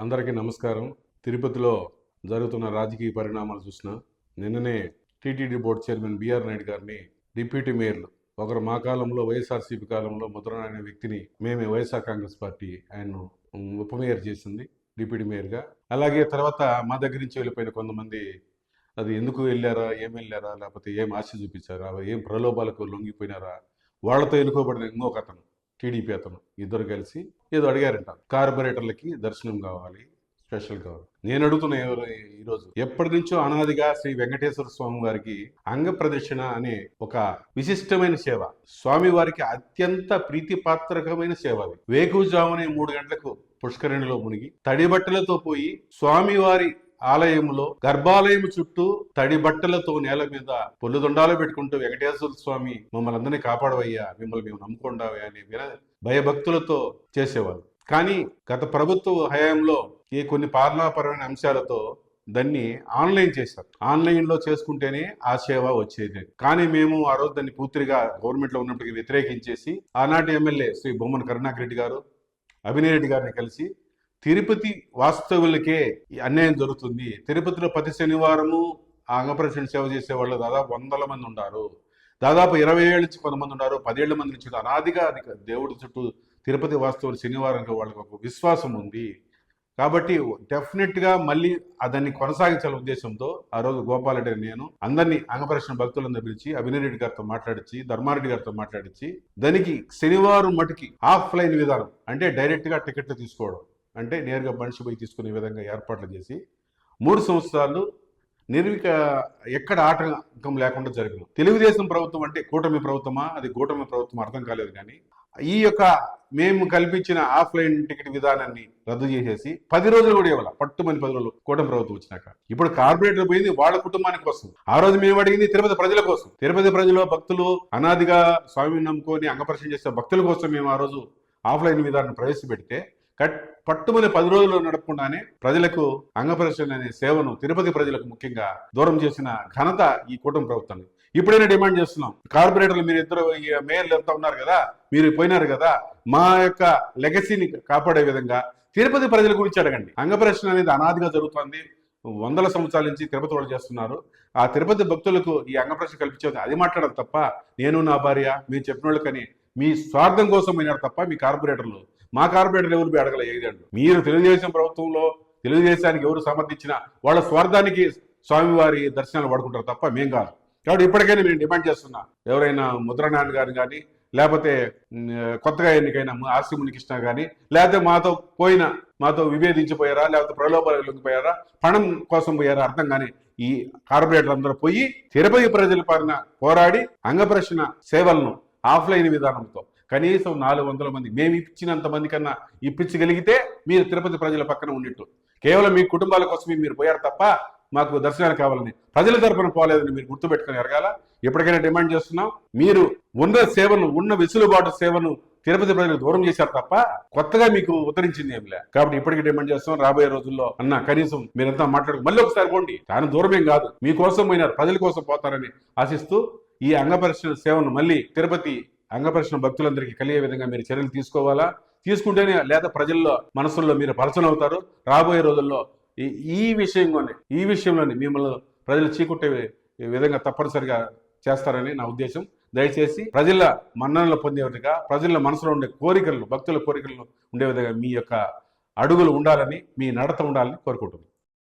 అందరికీ నమస్కారం. తిరుపతిలో జరుగుతున్న రాజకీయ పరిణామాలు చూసిన నిన్ననే TTD board chairman BR Naidu గారిని డిప్యూటీ మేయర్లు ఒకరు మా కాలంలో వైఎస్ఆర్సీపీ కాలంలో ముద్రణ అనే వ్యక్తిని మేమే వైఎస్ఆర్ కాంగ్రెస్ పార్టీ ఆయన్ను ఉప మేయర్ చేసింది డిప్యూటీ మేయర్గా. అలాగే తర్వాత మా దగ్గర నుంచి వెళ్ళిపోయిన కొంతమంది అది ఎందుకు వెళ్ళారా, ఏం వెళ్ళారా, లేకపోతే ఏం ఆశ చూపించారా, ఏం ప్రలోభాలకు లొంగిపోయినారా, వాళ్ళతో ఎన్నుకోబడిన ఇంకొక అతను టీడీపీ అతను ఇద్దరు కలిసి ఏదో అడిగారంట, కార్పొరేటర్లకి దర్శనం కావాలి, స్పెషల్ కావాలి. నేను అడుగుతున్న ఈరోజు ఎప్పటి నుంచో అనాదిగా శ్రీ వెంకటేశ్వర స్వామి వారికి అంగ ప్రదక్షిణ అనే ఒక విశిష్టమైన సేవ, స్వామి వారికి అత్యంత ప్రీతిపాత్రకమైన సేవ. అది వేకువజామునే 3 గంటలకు పుష్కరిణిలో మునిగి తడి బట్టలతో పోయి స్వామివారి ఆలయంలో గర్భాలయం చుట్టూ తడి బట్టలతో నేల మీద పొల్లుదొండాలు పెట్టుకుంటూ వెంకటేశ్వర స్వామి మమ్మల్ని అందరినీ కాపాడవయ్యా, మిమ్మల్ని మేము నమ్ముకుంటావా అని భయభక్తులతో చేసేవాళ్ళు. కానీ గత ప్రభుత్వ హయాంలో కొన్ని పాలనాపరమైన అంశాలతో దాన్ని ఆన్లైన్ చేశారు. ఆన్లైన్లో చేసుకుంటేనే ఆ సేవ వచ్చేది. కానీ మేము ఆ రోజు దాన్ని పూర్తిగా గవర్నమెంట్లో ఉన్నప్పటికీ వ్యతిరేకించేసి ఆనాటి ఎమ్మెల్యే శ్రీ బొమ్మన కరుణాకర్ రెడ్డి గారు, అభినయ్ రెడ్డి గారిని కలిసి తిరుపతి వాస్తవులకే అన్యాయం జరుగుతుంది, తిరుపతిలో ప్రతి శనివారము ఆ అంగప్రదక్షిణ సేవ చేసే వాళ్ళు దాదాపు 100 మంది ఉన్నారు, దాదాపు 20 ఏళ్ళ నుంచి కొంతమంది ఉన్నారు, 10 ఏళ్ల మంది నుంచి అనాదిగా దేవుడి చుట్టూ తిరుపతి వాస్తవులు శనివారంగా వాళ్ళకి ఒక విశ్వాసం ఉంది. కాబట్టి డెఫినెట్గా మళ్ళీ దాన్ని కొనసాగించాల ఉద్దేశంతో ఆ రోజు గోపాలరెడ్డి నేను అందరినీ అంగప్రదక్షిణ భక్తులందరూ పిలిచి అభినయ్ రెడ్డి గారితో మాట్లాడించి, ధర్మారెడ్డి గారితో మాట్లాడించి దానికి శనివారం మటుకి ఆఫ్లైన్ విధానం, అంటే డైరెక్ట్గా టికెట్లు తీసుకోవడం, అంటే నేరుగా మనిషి పోయి తీసుకునే విధంగా ఏర్పాట్లు చేసి 3 సంవత్సరాలు ఎక్కడ ఆటంకం లేకుండా జరిగిన తెలుగుదేశం ప్రభుత్వం అంటే కూటమి ప్రభుత్వమా, అది కూటమి ప్రభుత్వం అర్థం కాలేదు. కానీ ఈ యొక్క మేము కల్పించిన ఆఫ్లైన్ టికెట్ విధానాన్ని రద్దు చేసేసి 10 రోజులు కూడా ఇవ్వాలి, పట్టుమని 10 రోజులు కూటమి ప్రభుత్వం వచ్చినాక. ఇప్పుడు కార్పొరేటర్ పోయింది వాళ్ళ కుటుంబానికి కోసం, ఆ రోజు మేము అడిగింది తిరుపతి ప్రజల కోసం. తిరుపతి ప్రజలు భక్తులు అనాదిగా స్వామిని నమ్ముకొని అంగప్రదక్షిణ చేసే భక్తుల కోసం మేము ఆ రోజు ఆఫ్లైన్ విధానం ప్రవేశపెడితే పట్టుమని 10 రోజులు నడపకుండానే ప్రజలకు అంగప్రదక్షిణ అనే సేవను తిరుపతి ప్రజలకు ముఖ్యంగా దూరం చేసిన ఘనత ఈ కూటమి ప్రభుత్వం. ఇప్పుడైనా డిమాండ్ చేస్తున్నాం, కార్పొరేటర్లు మీరు ఇద్దరు మేయర్లు ఎంత ఉన్నారు కదా, మీరు పోయినారు కదా, మా యొక్క లెగసీని కాపాడే విధంగా తిరుపతి ప్రజల గురించి అడగండి. అంగప్రదక్షిణ అనేది అనాదిగా జరుగుతుంది, 100 సంవత్సరాల నుంచి తిరుపతి వాళ్ళు చేస్తున్నారు. ఆ తిరుపతి భక్తులకు ఈ అంగప్రదక్షిణ కల్పించేది అది మాట్లాడడం తప్ప, నేను నా భార్య మీరు చెప్పిన వాళ్ళకని మీ స్వార్థం కోసం అయినారు తప్ప మీ కార్పొరేటర్లు, మా కార్పొరేటర్లు ఎవరు అడగలే. ఏదండి మీరు తెలుగుదేశం ప్రభుత్వంలో తెలుగుదేశానికి ఎవరు సమర్థించినా వాళ్ళ స్వార్థానికి స్వామివారి దర్శనాలు పడుకుంటారు తప్ప మేం కాదు. కాబట్టి ఇప్పటికైనా నేను డిమాండ్ చేస్తున్నా, ఎవరైనా ముద్రనారాయణ గారిని కానీ, లేకపోతే కొత్తగా ఎన్నికైన ఆర్సి మునికృష్ణ కానీ, లేకపోతే మాతో విభేదించిపోయారా, లేకపోతే ప్రలోభాలకు లొంగిపోయారా, పణం కోసం పోయారా అర్థం కానీ ఈ కార్పొరేటర్ అందరూ పోయి తిరుపతి ప్రజల పైన పోరాడి అంగప్రదక్షిణ సేవలను ఆఫ్లైన్ విధానంతో కనీసం 400 మంది మేము ఇచ్చినంత మంది కన్నా ఇప్పించగలిగితే మీరు తిరుపతి ప్రజల పక్కన ఉన్నట్టు. కేవలం మీ కుటుంబాల కోసమే మీరు పోయారు తప్ప మాకు దర్శనాలు కావాలని ప్రజల తరపున పోలేదని మీరు గుర్తుపెట్టుకుని ఎరగాల. ఎప్పటికైనా డిమాండ్ చేస్తున్నాం, మీరు ఉన్న వెసులుబాటు సేవను తిరుపతి ప్రజలకు దూరం చేశారు తప్ప కొత్తగా మీకు ఉత్తరించింది ఏం లే. కాబట్టి ఇప్పటికీ డిమాండ్ చేస్తున్నాం, రాబోయే రోజుల్లో కనీసం మీరంతా మాట్లాడుకు మళ్ళీ ఒకసారి పోండి, దాని దూరమేం కాదు, మీకోసం పోయినారు, ప్రజల కోసం పోతారని ఆశిస్తూ ఈ అంగప్రదక్షిణ సేవను మళ్ళీ తిరుపతి అంగప్రదక్షిణ భక్తులందరికీ కలిగే విధంగా మీరు చర్యలు తీసుకోవాలా. తీసుకుంటేనే లేదా ప్రజల్లో మనసుల్లో మీరు పలచనవుతారు. రాబోయే రోజుల్లో ఈ విషయంలోనే మిమ్మల్ని ప్రజలు చీకుట్టే విధంగా తప్పనిసరిగా చేస్తారని నా ఉద్దేశం. దయచేసి ప్రజల మన్ననలు పొందే విధంగా, ప్రజల మనసులో ఉండే కోరికలను, భక్తుల కోరికలను ఉండే విధంగా మీ యొక్క అడుగులు ఉండాలని, మీ నడత ఉండాలని కోరుకుంటున్నాను.